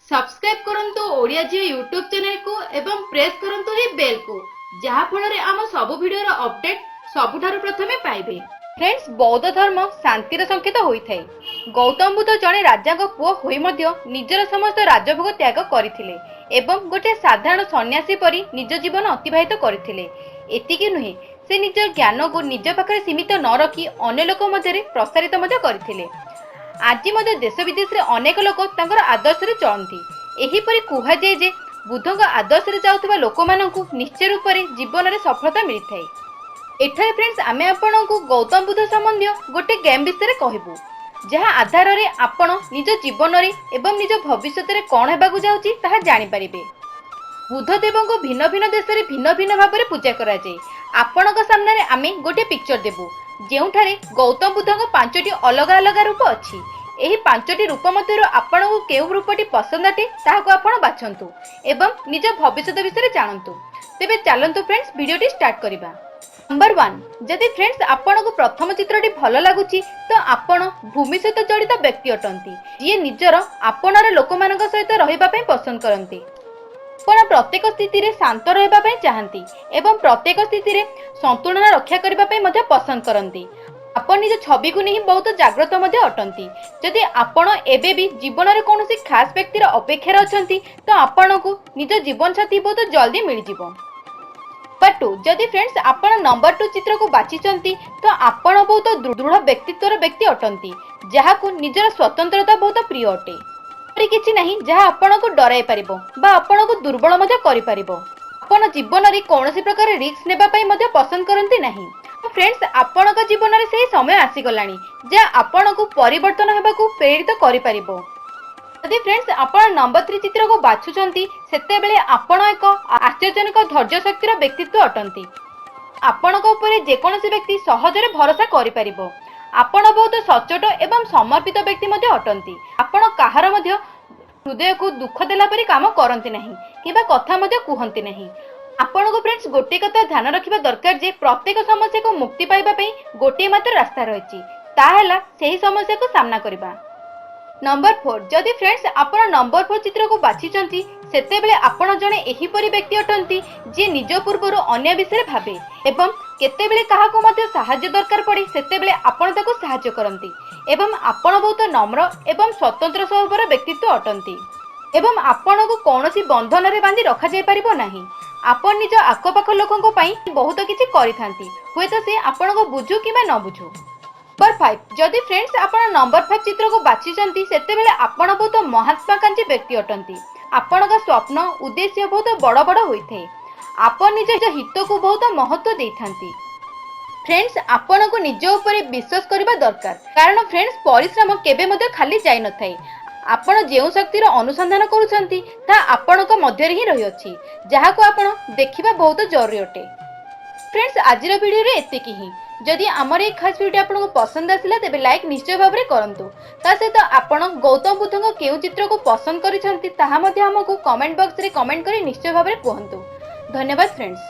Subscribe करंतु ओडिया जी YouTube channel को एवं प्रेस करंतु ही बेल को जहा फଳରେ ଆମ ସବୁ ଭିଡିଓର ଅପଡେଟ ସବୁଠାରୁ ପ୍ରଥମେ ପାଇବେ। फ्रेंड्स, बौद्ध धर्म शांतिर संकेत होइथाय। गौतम बुद्ध जड़े राजाक पुओ होई मध्य निजर समस्त राजभोग त्याग करथिले एवं गोटे साधारण सन्यासी परी निज जीवन अतिबाहित करथिले। एतिकी नुहे, से निज ज्ञान को निज पाखरे सीमित न रखी अन्य लोक मध्यरे प्रसारित मध्य करथिले। आज मध्य देश विदेश रे अनेक लोक तांकर आदर्श रे चलती। एहीपरि कुहा जाय जे बुद्धक आदर्श रे जाउथबा लोक माननकु निश्चय रूप रे जीवन रे सफलता मिलिथाय। एठारे फ्रेंड्स, आमे आपनकु गौतम बुद्ध संबंधी गोटे गेम विषय रे कहबू, जहा आधार रे आपण निज जीवन रे एवं निज भविष्य रे कोन हेबाकु जाउची ताहा जानि परिबे। बुद्ध देव को भिन्न भिन्न देश में भिन्न भिन्न भाव में पूजा करा जाए। आपणक सामने आमे गोटे पिक्चर देबू, जेउठारे गौतम बुद्ध को 5टी अलग अलग रूप अच्छी। एही 5टी रूप मध्य आपण को केउ रूपटी पसंद आटे ताहाको आपण बाछंतु एवं निज भविष्य विषय जानतु। तेबे चलंतु फ्रेंड्स, वीडियोटी स्टार्ट करिबा। नंबर 1, जदि फ्रेंड्स आपण को प्रथम चित्रटी भल लागुची तो आपण भूमि सहित जड़ित व्यक्ति अटंती, जी निजर आपणार लोक मानक सहित रहिबा पई पसंद करंती। आपण प्रत्येक स्थिति रे शांत रहबा पई चाहंती एवं प्रत्येक स्थिति रे संतुलन रक्षा करबा पई मध्ये पसंद करंती। आपण निज छवि को नहीं बहुत जागृत मध्ये अटंती। जदि आपण एबे भी जीवन रे कोनोसी खास व्यक्ति रे अपेक्षा अछंती तो आपण को निज जीवन साथी बहुत जल्दी मिल जिवो। नंबर 2, जदि फ्रेंड्स आपण नंबर 2 चित्र को बाछिचंती तो आपण बहुत दृढ़ व्यक्तित्व रे व्यक्ति अटंती, जहा को निजर स्वतंत्रता बहुत प्रिय अटे। किछि नहीं जहा आपण को डराई परिबो बा आपण को दुर्बल मध्ये करि परिबो। आपण जीवन रे कोनोसी प्रकार रिस्क नेबा पई मध्ये पसंद करंती नहीं। फ्रेंड्स, आपण का जीवन रे सेही समय आसी गलानी जे आपण को परिवर्तन हेबा को प्रेरित करि परिबो। यदि फ्रेंड्स आपण नंबर 3 चित्र को बाछुचंती सेते बेले आपण एक आश्चर्यजनक धैर्य शक्तिर व्यक्तित्व अटंती। आपण को ऊपर जे कोनोसी व्यक्ति सहजरे भरोसा करि परिबो। आपण बहुत सचोट एवं समर्पित व्यक्ति मध्ये अटंती। आपण काहार मध्ये हृदय को दुख देला परी काम करंती नहीं किबा कथा मध्ये कुहंती नहीं। आपण को फ्रेंड्स गोटे कथा ध्यान रखिबा दरकार जे प्रत्येक समस्या को मुक्ति पाइबा पई गोटे मात्र रास्ता रहिछि, ता हैला सेही समस्या को सामना करबा। नंबर 4, जदि फ्रेंड्स आपण नंबर 4 चित्र को बाछिचंती सेते बेले आपण जणे एही परी व्यक्ति अटंती जे निज पूर्वरु अन्य विषय भाबे एवं केते बेले काहा को मध्ये सहाय्य दरकार पड़े सेते बेले आपण ताको सहाय्य करंती एवं आपण बहुत नम्र एवं स्वतंत्र स्वभावर व्यक्तित्व अटंती एवं आपण को कोनोसी बंधन रे बांधी रखा जाय परिबो नाही। आपण निज आखपाख लोकंको पई बहुत किछि करिथांती, होय तो से आपण को बुझु किबा न बुझु। नंबर 5, जदि फ्रेंड्स आपण नंबर 5 चित्र को बाछिचंती सेते बेले आपण बहुत महात्माकांक्षी व्यक्ति अटंती। आपण का स्वप्न उद्देश्य बहुत बड़ बड़ होइथे। आपण निज हित को बहुत महत्व देइथांती। फ्रेंड्स, आपण को निज ऊपर विश्वास करबा दरकार, कारण फ्रेंड्स परिश्रम केबे मध्ये खाली जाय न थाए। आपण जेउ शक्तिर अनुसंधान करूछंती ता आपण को मध्य रे ही रहि अछि, जहा को आपण देखिबा बहुत जरूरी अटे। फ्रेंड्स, आज वीडियो रे एतिकी ही। जदि आमर एक खास वीडियो आपको पसंद आसिला तेबे लाइक निश्चय भाव में करंतु। ता सहित आपण गौतम बुद्धଙ୍କ केउ चित्र को पसंद करिसंती ताहा मध्ये हमकु कमेंट बॉक्स रे कमेंट करी निश्चय भाव में कहंतु। धन्यवाद फ्रेंड्स।